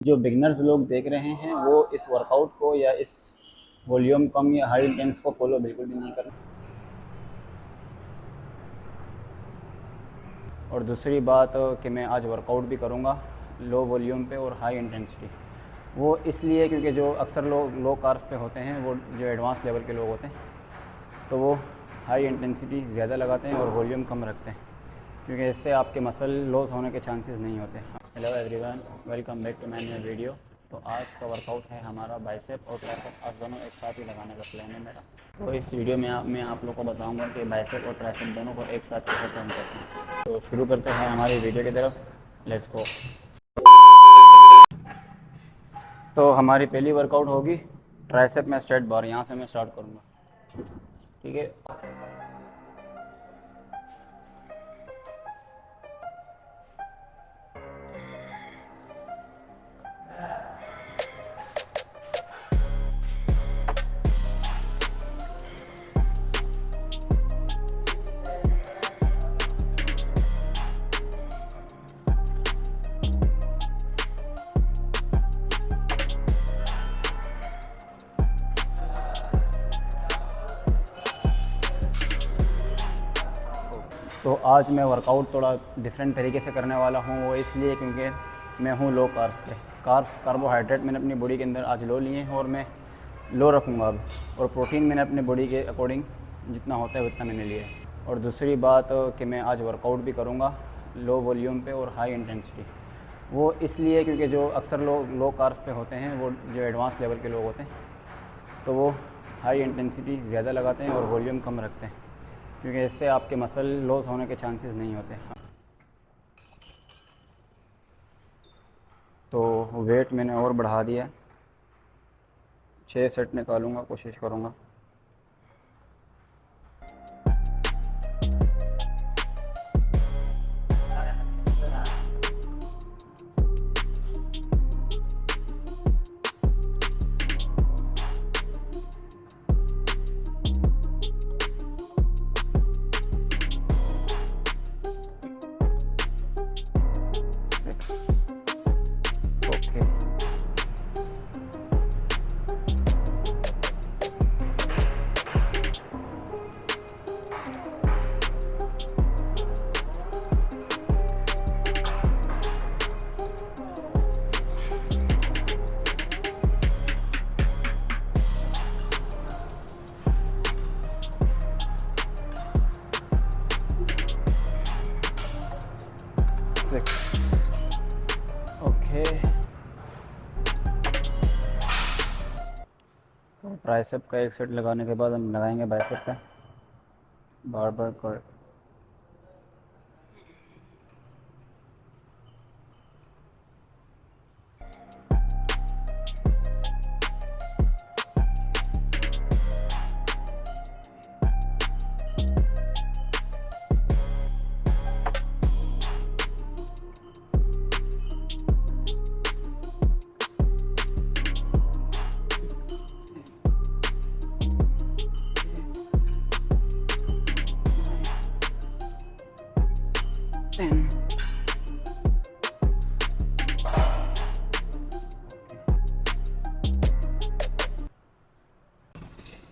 जो बिगनर्स लोग देख रहे हैं वो इस वर्कआउट को या इस वॉल्यूम कम या हाई इंटेंस को फॉलो बिल्कुल भी नहीं करना। और दूसरी बात कि मैं आज वर्कआउट भी करूँगा लो वॉल्यूम पे और हाई इंटेंसिटी। वो इसलिए क्योंकि जो अक्सर लोग लो कार्ब्स पे होते हैं वो जो एडवांस लेवल के लोग होते हैं तो वो हाई इंटेंसिटी ज़्यादा लगाते हैं और वॉल्यूम कम रखते हैं, क्योंकि इससे आपके मसल लॉस होने के चांसेस नहीं होते। Hello everyone, welcome back to my new video. तो आज का वर्कआउट है हमारा बाइसेप और ट्राइसेप, आज दोनों एक साथ ही लगाने का प्लान है मेरा। तो इस वीडियो में मैं आप लोग को बताऊंगा कि बाइसेप और ट्राइसेप दोनों को एक साथ कैसे ट्रेन करते हैं। तो शुरू करते हैं हमारी वीडियो की तरफ, लेट्स गो। तो हमारी पहली वर्कआउट होगी ट्राइसेप में स्ट्रेट बार। यहाँ से मैं स्टार्ट करूँगा, ठीक है। तो आज मैं वर्कआउट थोड़ा डिफरेंट तरीके से करने वाला हूँ, वो इसलिए क्योंकि मैं हूँ लो कार्ब्स पे। कार्बोहाइड्रेट मैंने अपनी बॉडी के अंदर आज लो लिए हैं और मैं लो रखूँगा अब। और प्रोटीन मैंने अपनी बॉडी के अकॉर्डिंग जितना होता है उतना मैंने लिया है। और दूसरी बात कि मैं आज वर्कआउट भी करूँगा लो वॉल्यूम पे और हाई इंटेंसिटी। वो इसलिए क्योंकि जो अक्सर लोग लो कार्ब्स पे होते हैं वो जो एडवांस लेवल के लोग होते हैं तो वो हाई इंटेंसिटी ज़्यादा लगाते हैं और वॉल्यूम कम रखते हैं, क्योंकि इससे आपके मसल लॉस होने के चांसेस नहीं होते। तो वेट मैंने और बढ़ा दिया, 6 सेट निकालूंगा, कोशिश करूँगा। Okay, okay. तो ट्राइसेप का एक सेट लगाने के बाद हम लगाएंगे बाइसेप का, बार बार कर।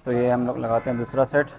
तो ये हम लोग लगाते हैं दूसरा सेट।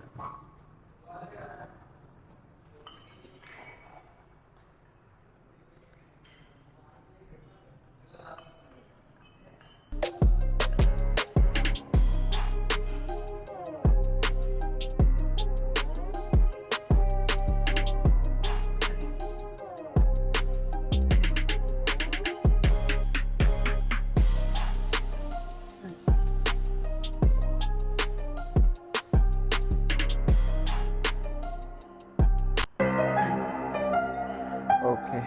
ओके,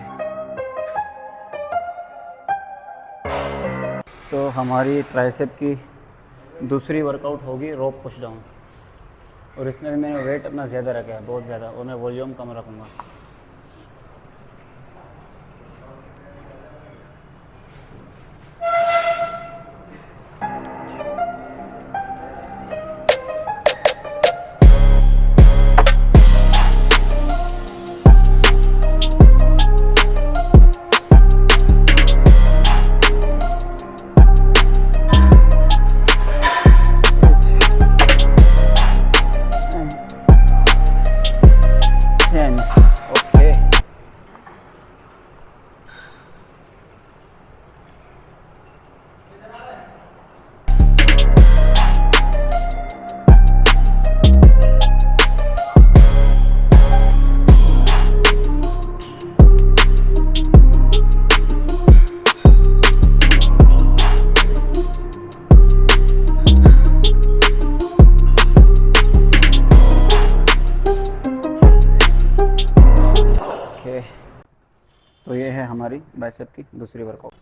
तो हमारी ट्राइसेप की दूसरी वर्कआउट होगी रोप पुश डाउन। और इसमें भी मैंने वेट अपना ज़्यादा रखा है, बहुत ज़्यादा, और मैं वॉल्यूम कम रखूँगा। हमारी बाइसेप की दूसरी वर्कआउट।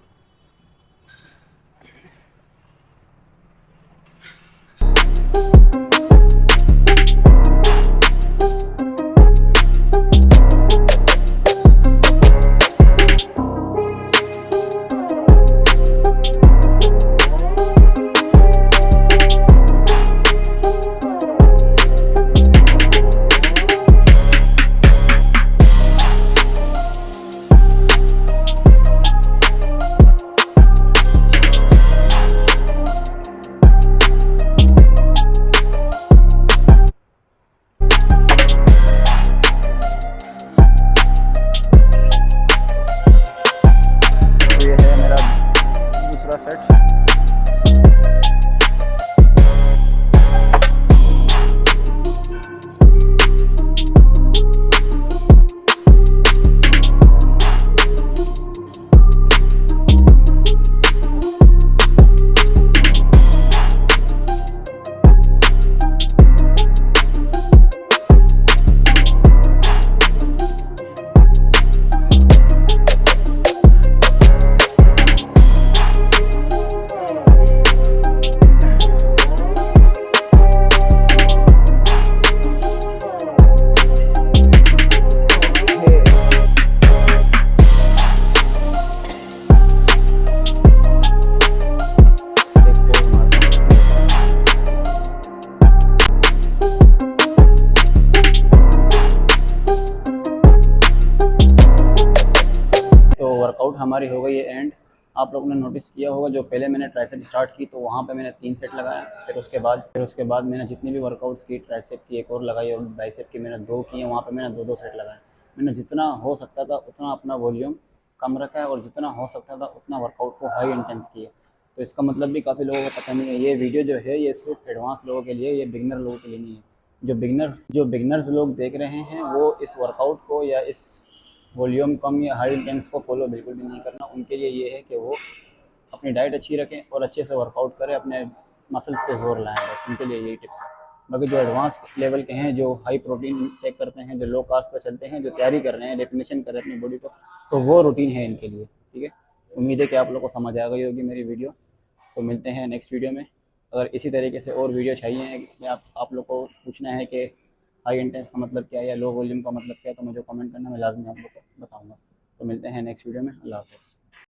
तो ये है मेरा दूसरा सेट। वर्कआउट हमारी हो गई है एंड। आप लोगों ने नोटिस किया होगा जो पहले मैंने ट्राइसेप स्टार्ट की तो वहाँ पे मैंने 3 सेट लगाया, फिर उसके बाद मैंने जितनी भी वर्कआउट्स की ट्राइसेप की एक और लगाई और बाइसेप की मैंने 2 की हैं, वहाँ पे मैंने 2-2 सेट लगाए। मैंने जितना हो सकता था उतना अपना वॉल्यूम कम रखा है और जितना हो सकता था उतना वर्कआउट को हाई इंटेंस किया। तो इसका मतलब भी काफ़ी लोगों को पता नहीं है। ये वीडियो जो है ये सिर्फ एडवांस लोगों के लिए, ये बिगनर लोगों के लिए नहीं है। जो बिगनर्स लोग देख रहे हैं वो इस वर्कआउट को या इस वॉल्यूम कम या हाई इंटेंस को फॉलो बिल्कुल भी नहीं करना। उनके लिए ये है कि वो अपनी डाइट अच्छी रखें और अच्छे से वर्कआउट करें, अपने मसल्स पे जोर लाएं, बस उनके लिए यही टिप्स है। बाकी जो एडवांस लेवल के हैं, जो हाई प्रोटीन टेक करते हैं, जो लो कार्ब्स पर चलते हैं, जो तैयारी कर रहे हैं, डेफिनेशन कर रहे हैं अपनी बॉडी को, तो वो रूटीन है इनके लिए। ठीक है, उम्मीद है कि आप लोग को समझ आ गई होगी मेरी वीडियो। तो मिलते हैं नेक्स्ट वीडियो में। अगर इसी तरीके से और वीडियो चाहिए या आप लोग को पूछना है कि हाई इंटेंस का मतलब क्या है या लो वॉल्यूम का मतलब क्या है, तो मुझे कमेंट करना, मैं लाजमी आप लोग को बताऊँगा। तो मिलते हैं नेक्स्ट वीडियो में। अल्लाह हाफ़िज़।